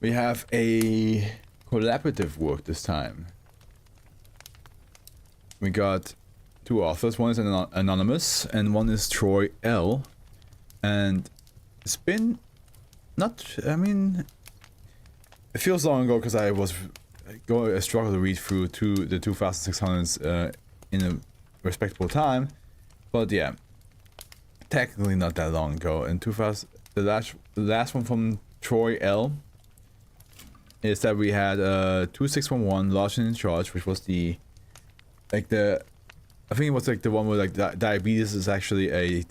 We have a collaborative work this time. We got two authors. One is anonymous, and one is Troy L. And it's been not. I mean, it feels long ago because I struggled to read through the 2,600s in a respectable time. But yeah, technically not that long ago. And the last one from Troy L. is that we had 2611 Lodged in Charge, which was the I think it was like the one where like diabetes is actually a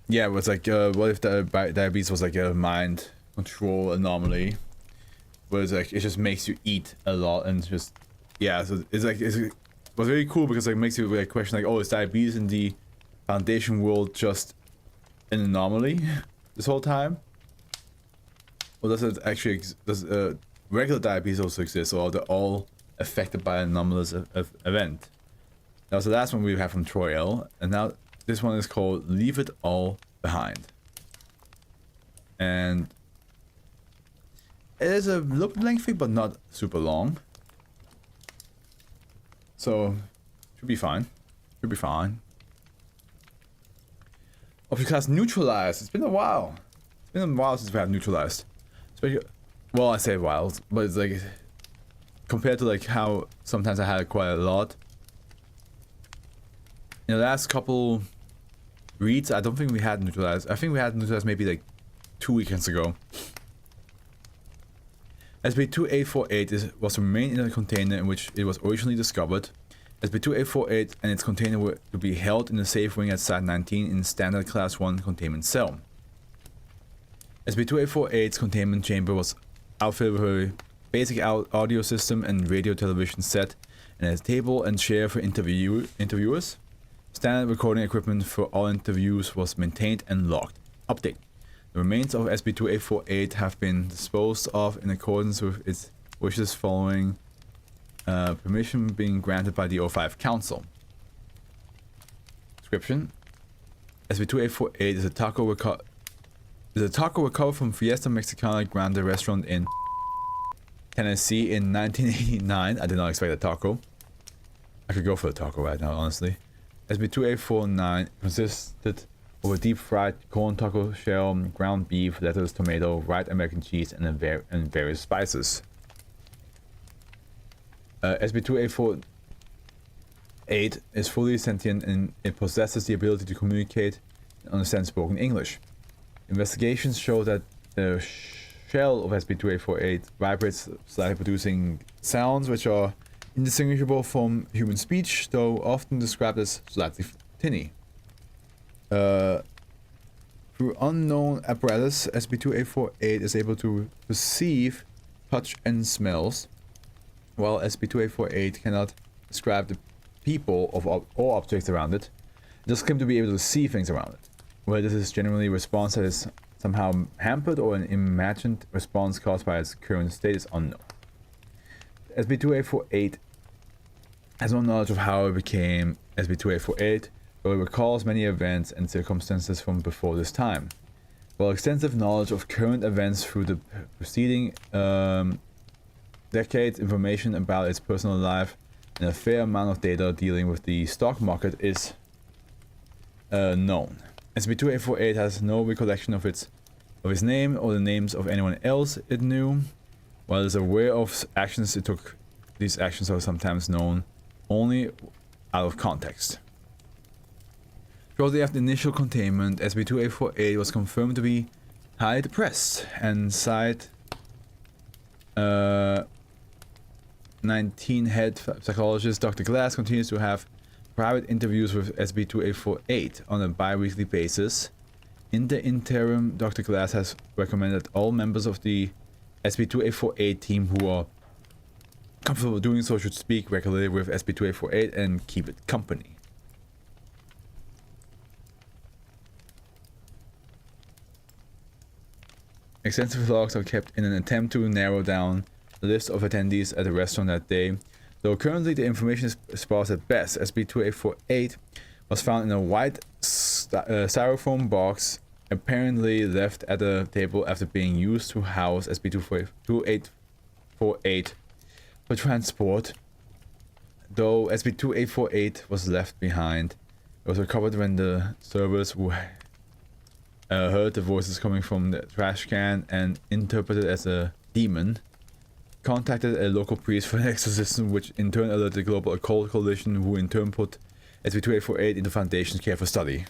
yeah, it was like what if the diabetes was like a mind control anomaly, where it's like it just makes you eat a lot and just yeah, so it was really cool because it makes you like question like, oh, is diabetes in the Foundation world just an anomaly this whole time? Or does it actually does regular diabetes also exist, or are they all affected by an anomalous event? That was the last one we have from Troy L. And now this one is called Leave It All Behind. And it is a little bit lengthy, but not super long. So, should be fine. Should be fine. Object class neutralized. It's been a while. It's been a while since we have neutralized. Especially, well, I say wild, but it's like compared to like how sometimes I had quite a lot. In the last couple reads, I don't think we had neutralized. I think we had neutralized maybe like 2 weekends ago. SCP-2848 was to remain in the container in which it was originally discovered. SCP-2848 and its container were to be held in the safe wing at Site 19 in standard Class 1 containment cell. SCP-2848's containment chamber was outfitted with a basic audio system and radio television set, and a table and chair for interviewers. Standard recording equipment for all interviews was maintained and logged. Update. The remains of SCP-2848 have been disposed of in accordance with its wishes following permission being granted by the O5 Council. Description. SCP-2848 is a taco recovered from Fiesta Mexicana Grande restaurant in Tennessee in 1989. I did not expect a taco. I could go for a taco right now, honestly. SCP-2849 consisted of a deep fried corn taco shell, ground beef, lettuce, tomato, white American cheese, and various spices. SCP-2848 is fully sentient and it possesses the ability to communicate and understand spoken English. Investigations show that the shell of SCP-2848 vibrates slightly, producing sounds which are indistinguishable from human speech, though often described as slightly tinny. Through unknown apparatus, SCP-2848 is able to perceive touch and smells, while SCP-2848 cannot describe the people or objects around it. It does claim to be able to see things around it. Whether this is generally a response that is somehow hampered or an imagined response caused by its current state is unknown. SCP-2848 has no knowledge of how it became SCP-2848, but it recalls many events and circumstances from before this time. While extensive knowledge of current events through the preceding decades, information about its personal life, and a fair amount of data dealing with the stock market is known. SCP-2848 has no recollection of its name or the names of anyone else it knew. While it is aware of actions it took, these actions are sometimes known only out of context. Shortly after initial containment, SCP-2848 was confirmed to be highly depressed, and Site 19 head psychologist Dr. Glass continues to have private interviews with SCP-2848 on a bi-weekly basis. In the interim, Dr. Glass has recommended all members of the SCP-2848 team who are comfortable doing so should speak regularly with SCP-2848 and keep it company. Extensive logs are kept in an attempt to narrow down the list of attendees at the restaurant that day. Though currently the information is sparse at best, SCP-2848 was found in a white styrofoam box, apparently left at a table after being used to house SCP-2848 for transport. Though SCP-2848 was left behind, it was recovered when the servers who heard the voices coming from the trash can and interpreted as a demon contacted a local priest for an exorcism, which in turn alerted the Global Occult Coalition, who in turn put SCP-2848 into Foundation's care for study.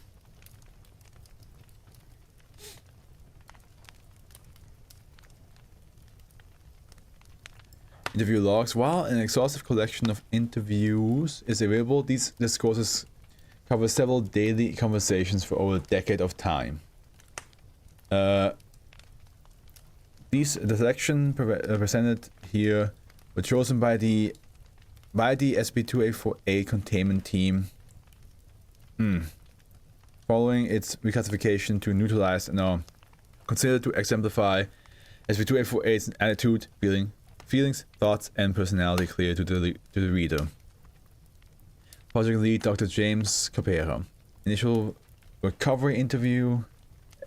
Interview logs. While an exhaustive collection of interviews is available, these discourses cover several daily conversations for over a decade of time. The selection presented here were chosen by the SCP-2848 containment team. Following its reclassification to neutralized and are considered to exemplify SCP-2848's attitude, feelings, thoughts, and personality clear to the reader. Project Lead Dr. James Capera. Initial recovery interview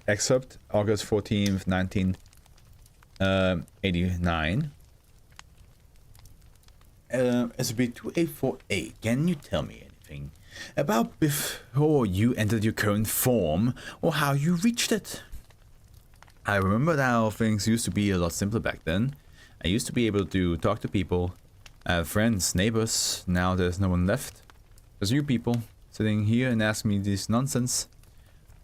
excerpt, August 14th, 1989. SCP-2848, can you tell me anything about before you entered your current form, or how you reached it? I remember how things used to be a lot simpler back then. I used to be able to talk to people, have friends, neighbors. Now there's no one left. There's you people sitting here and ask me this nonsense.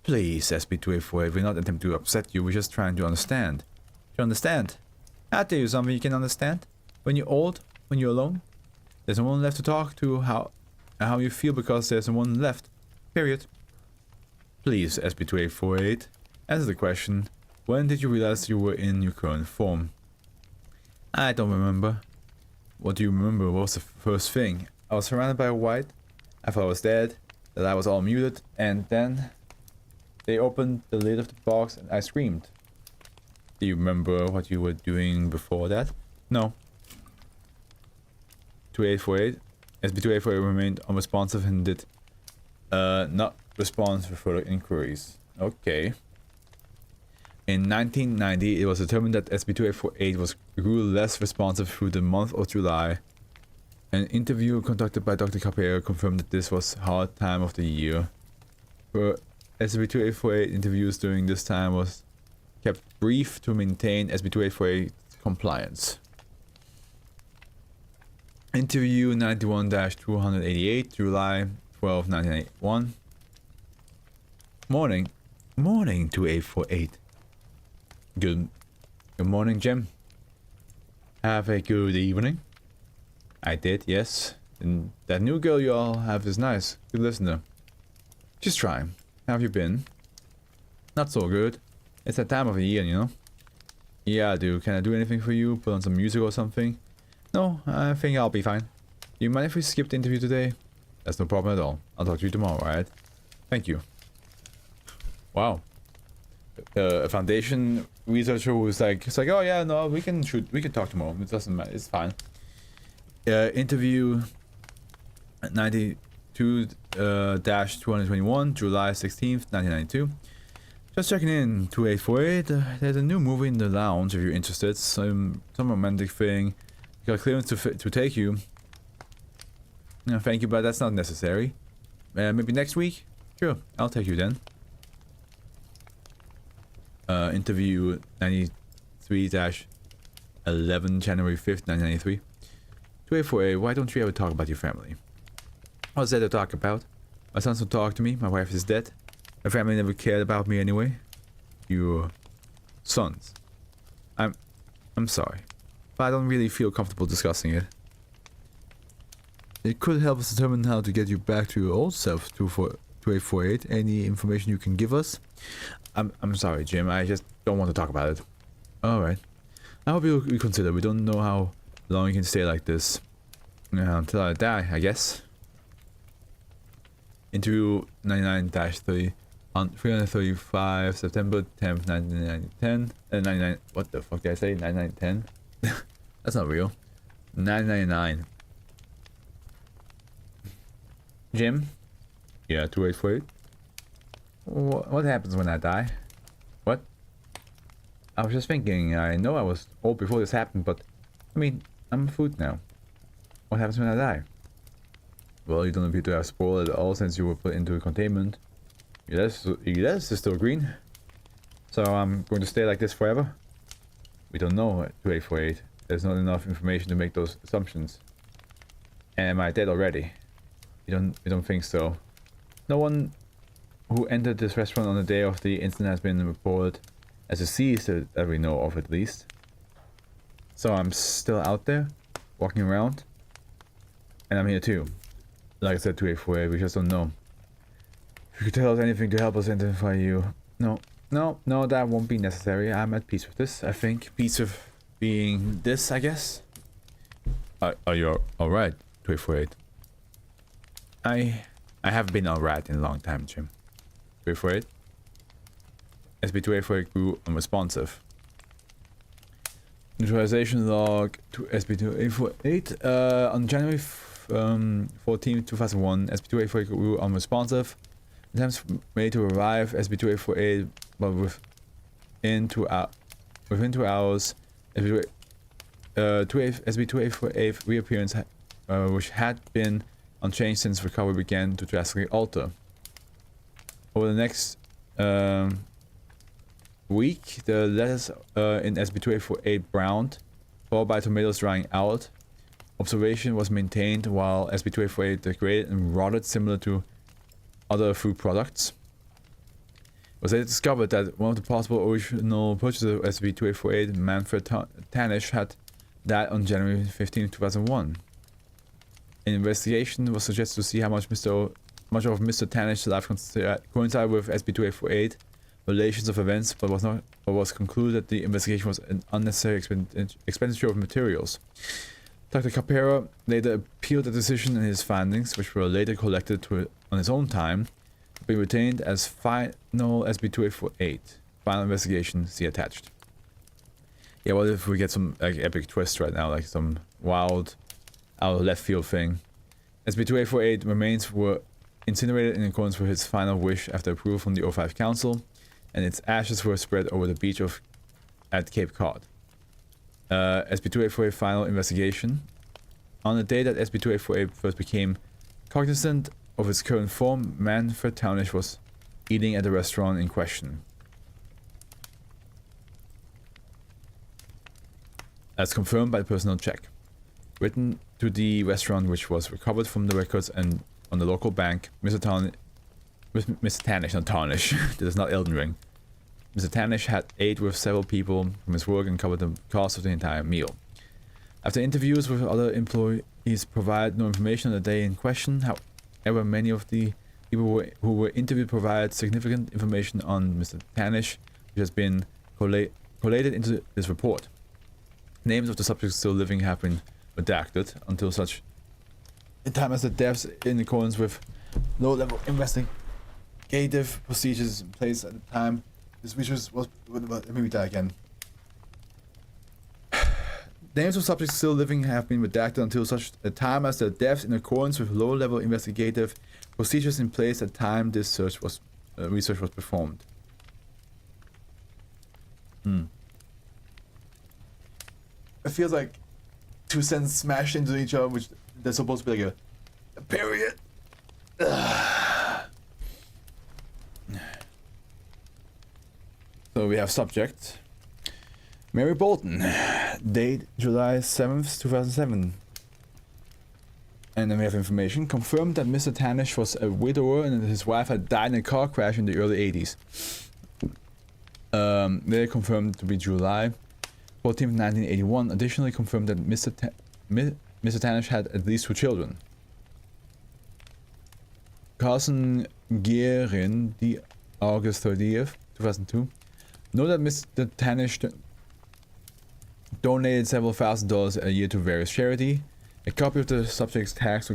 Please, SCP-2848, we're not attempting to upset you, we're just trying to understand. To understand? I'll tell you something you can understand. When you're old, when you're alone, there's no one left to talk to how you feel because there's no one left. Period. Please, SCP-2848, answer the question. When did you realize you were in your current form? I don't remember. What do you remember? What was the first thing? I was surrounded by white. I thought I was dead, that I was all muted, and then they opened the lid of the box and I screamed. Do you remember what you were doing before that? No. 2848. SCP-2848 remained unresponsive and did not respond for further inquiries. Okay. In 1990, it was determined that SCP-2848 grew less responsive through the month of July. An interview conducted by Dr. Capera confirmed that this was hard time of the year. For SCP-2848 interviews during this time was kept brief to maintain SCP-2848 compliance. Interview 91-288, July 12, 1981. Morning 2848. Good morning, Jim. Have a good evening. I did, yes. And that new girl you all have is nice. Good listener. Just trying. How have you been? Not so good. It's that time of the year, you know? Yeah, dude. Can I do anything for you? Put on some music or something? No, I think I'll be fine. Do you mind if we skip the interview today? That's no problem at all. I'll talk to you tomorrow, alright? Thank you. Wow. A Foundation researcher was like, it's like, oh yeah, no, we can talk tomorrow. It doesn't matter. It's fine. Interview 92-221, July 16th, 1992. Just checking in, 2848. There's a new movie in the lounge if you're interested. Some romantic thing. Got clearance to take you. No, thank you, but that's not necessary. Maybe next week? Sure, I'll take you then. Interview 93-11, January 5th, 1993. 2848, why don't you ever talk about your family? What's there to talk about? My sons don't talk to me, my wife is dead. My family never cared about me anyway. Your sons. I'm sorry, but I don't really feel comfortable discussing it. It could help us determine how to get you back to your old self, 2848. Any information you can give us? I'm sorry, Jim. I just don't want to talk about it. Alright. I hope you reconsider. We don't know how long you can stay like this. Until I die, I guess. Interview 99-3 on 335 September 10th, 1910. 99. What the fuck did I say? 9910? That's not real. 999. Jim? Yeah, 2848. What happens when I die? What? I was just thinking, I know I was old before this happened, but I mean, I'm food now. What happens when I die? Well, you don't appear to have spoiled at all since you were put into containment. Yes, is still green. So I'm going to stay like this forever? We don't know, 2848. There's not enough information to make those assumptions. Am I dead already? You don't think so. No one who entered this restaurant on the day of the incident has been reported as deceased that we know of, at least. So I'm still out there, walking around. And I'm here too. Like I said, 2848, we just don't know. If you could tell us anything to help us identify you. No, that won't be necessary. I'm at peace with this, I think. Peace with being this, I guess. Are you alright, 2848? I have been alright in a long time, Jim. 2848? SB2848 grew unresponsive. Neutralization log to SB2848. On January 14, 2001, SB2848 grew unresponsive. Attempts made to revive SB2848, but within 2 hours, SB2848 reappearance, which had been unchanged since recovery, began to drastically alter. Over the next week, the lettuce in SB2848 browned, followed by tomatoes drying out. Observation was maintained while SB2848 degraded and rotted, similar to other food products. It was later discovered that one of the possible original purchasers of SB2848, Manfred Tanish, had died on January 15, 2001. An investigation was suggested to see how much of Mr. Tanish's life coincided with SB2848 relations of events, but was concluded that the investigation was an unnecessary expenditure of materials. Dr. Capera later appealed the decision, and his findings, which were later collected on his own time, have been retained as final SB2848. Final investigation, see attached. Yeah, what if we get some like epic twist right now, like some wild, out of left field thing? SB2848 remains were incinerated in accordance with his final wish after approval from the O5 Council, and its ashes were spread over the beach at Cape Cod. SB2848 final investigation. On the day that SB2848 first became cognizant of its current form, Manfred Townish was eating at the restaurant in question. As confirmed by the personnel check. Written to the restaurant, which was recovered from the records and on the local bank, Mr. Tanish, not Tarnish, this is not Elden Ring. Mr. Tanish had ate with several people from his work and covered the cost of the entire meal. After interviews with other employees provided no information on the day in question, however, many of the people who were interviewed provided significant information on Mr. Tanish, which has been collated into this report. Names of the subjects still living have been redacted until such time as the deaths in accordance with low-level investigative procedures in place at the time. This was let me read that again. Names of subjects still living have been redacted until such a time as their deaths in accordance with low-level investigative procedures in place at the time this research was performed. It feels like two sentences smashed into each other, which they're supposed to be like a period. So we have subject Mary Bolton, date July 7th, 2007. And then we have information confirmed that Mr. Tanish was a widower and that his wife had died in a car crash in the early 80s. They confirmed to be July 14th, 1981. Additionally confirmed that Mr. Tanish had at least 2 children. Carson Guerin, the August 30th, 2002. Know that Mr. Tanish donated several $1,000s a year to various charity. A copy of the subject's tax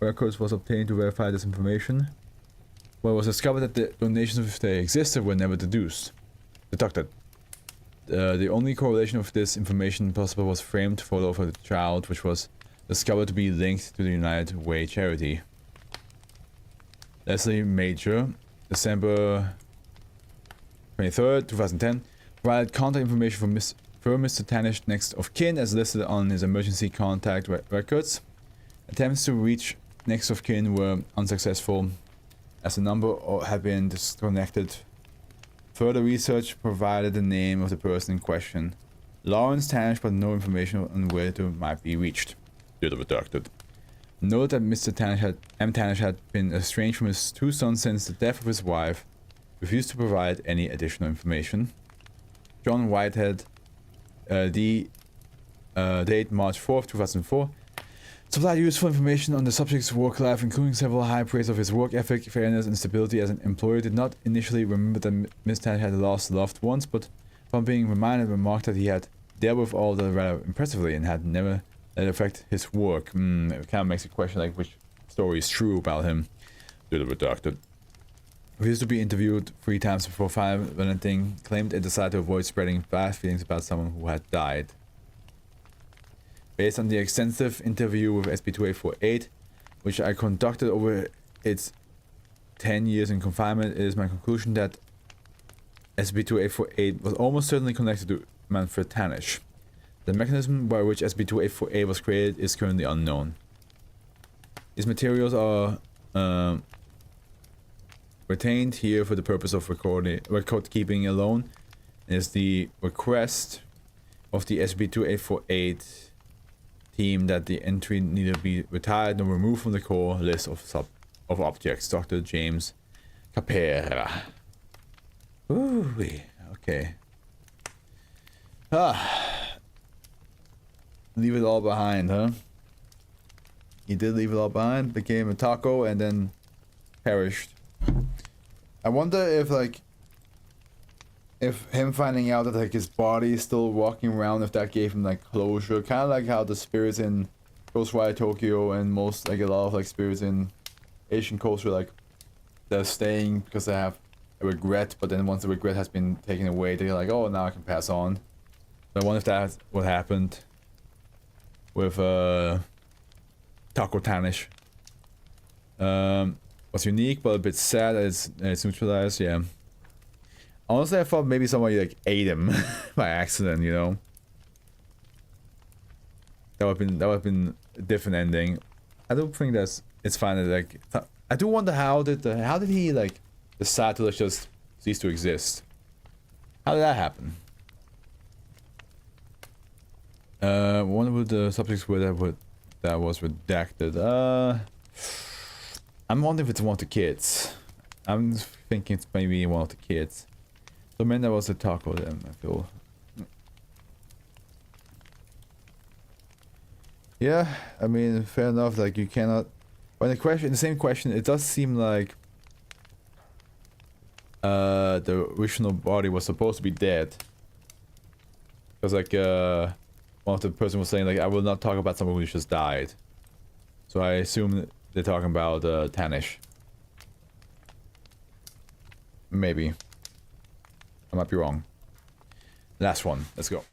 records was obtained to verify this information. Well, it was discovered that the donations, if they existed, were never deducted. The only correlation of this information possible was framed photo of a child, which was discovered to be linked to the United Way charity. Leslie Major, December 23rd, 2010. Provided contact information for Mr. Tanish's next of kin as listed on his emergency contact records. Attempts to reach next of kin were unsuccessful as the number had been disconnected. Further research provided the name of the person in question, Lawrence Tanish, but no information on where it might be reached. Redacted. Note that Mr. Tanish had been estranged from his two sons since the death of his wife. Refused to provide any additional information. John Whitehead, date March 4th, 2004. Supplied useful information on the subject's work life, including several high praise of his work ethic, fairness, and stability as an employer. Did not initially remember that Mr. Tanish had lost loved ones, but upon being reminded, remarked that he had dealt with all that rather impressively and had never let it affect his work. It kind of makes you question like which story is true about him. Redacted. Refused to be interviewed 3 times before Valentine claimed and decided to avoid spreading bad feelings about someone who had died. Based on the extensive interview with SCP-2848, which I conducted over its 10 years in confinement, it is my conclusion that SCP-2848 was almost certainly connected to Manfred Tanish. The mechanism by which SCP-2848 was created is currently unknown. These materials are retained here for the purpose of record keeping alone. It is the request of the SCP-2848 team that the entry neither be retired nor removed from the core list of objects. Dr. James Capera. Ooh, okay. Leave it all behind, huh? He did leave it all behind, became a taco, and then perished. I wonder if, like, if him finding out that, like, his body is still walking around, if that gave him, like, closure. Kind of like how the spirits in Ghostwire Tokyo and most, like, a lot of, like, spirits in Asian culture, like, they're staying because they have a regret, but then once the regret has been taken away, they're like, oh, now I can pass on. So I wonder if that's what happened with, Taco Tanish. Was unique, but a bit sad that it's neutralized, yeah. Honestly, I thought maybe somebody, like, ate him by accident, you know? That would have been a different ending. I don't think it's fine that, like, I do wonder how did he, like, decide to, like, just cease to exist? How did that happen? One of the subjects where that was redacted. I'm wondering if it's one of the kids. I'm thinking it's maybe one of the kids. So man, that was a taco then, I feel. Yeah, I mean, fair enough, like you cannot... But the same question, it does seem like the original body was supposed to be dead. Because like one of the person was saying like, I will not talk about someone who just died. So I assume they're talking about Tanish. Maybe. I might be wrong. Last one. Let's go.